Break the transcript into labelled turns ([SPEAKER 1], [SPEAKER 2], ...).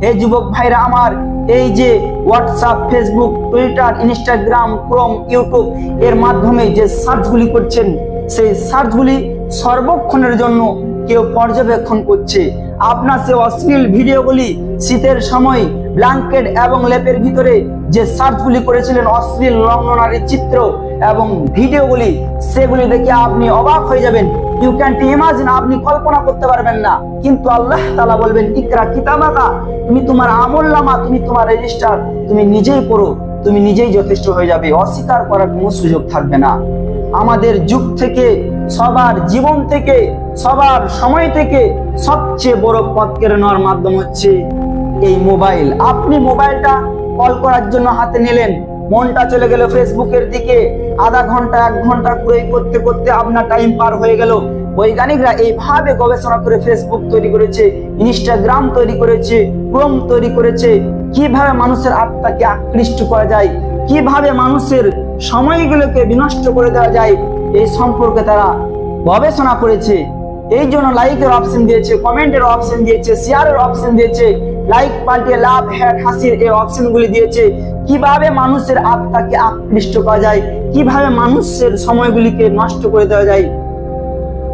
[SPEAKER 1] হে যুবক ভাইরা আমার, এই যে WhatsApp, Facebook, Twitter, Instagram, Chrome, YouTube এর মাধ্যমে যে সার্চগুলি করছেন, সেই সার্চগুলি সর্বক্ষণের জন্য কেউ পর্যবেক্ষণ করছে। আপনার সে অশ্লীল ভিডিওগুলি শীতের সময় ব্ল্যাঙ্কেট এবং লেপের ভিতরে যে সার্চগুলি করেছিলেন, অশ্লীল নগ্ননারীর চিত্র এবং ভিডিওগুলি, সেগুলি দেখে আপনি অবাক হয়ে যাবেন। ইউ ক্যান ইমাজিন, আপনি কল্পনা করতে পারবেন না। কিন্তু আল্লাহ তাআলা বলবেন, ইকরা কিতাবাকা, তুমি তোমার আমলনামা, তুমি তোমার রেজিস্টার তুমি নিজেই পড়ো, তুমি নিজেই যথেষ্ট হয়ে যাবে, অস্বীকার করার কোনো সুযোগ থাকবে না। আমাদের যুগ থেকে, সবার জীবন থেকে, সবার সময় থেকে সবচেয়ে বড় পথ কেড়ে নেওয়ার মাধ্যম হচ্ছে এই মোবাইল। আপনি মোবাইলটা কল করার জন্য হাতে নিলেন, মনটা চলে গেল ফেসবুকের দিকে, আধা ঘন্টা 1 ঘন্টা করতে করতে আপনার টাইম পার হয়ে গেল। বৈজ্ঞানিকরা এইভাবে গবেষণা করে ফেসবুক তৈরি করেছে, ইনস্টাগ্রাম তৈরি করেছে, ক্রোম তৈরি করেছে, কিভাবে মানুষের আত্মাকে আকৃষ্ট করা যায়, কিভাবে মানুষের সময়গুলোকে বিনষ্ট করে দেওয়া যায়, এই সম্পর্কে তারা গবেষণা করেছে। এই জন্য লাইকের অপশন দিয়েছে, কমেন্টের অপশন দিয়েছে, শেয়ারের অপশন দিয়েছে, লাইক পাল্টে লাভ, হ্যাট, হাসির এই অপশনগুলি দিয়েছে। কিভাবে মানুষের আত্মাকে আকৃষ্ট করা যায়, কিভাবে মানুষের সময়গুলিকে নষ্ট করে দেওয়া যায়,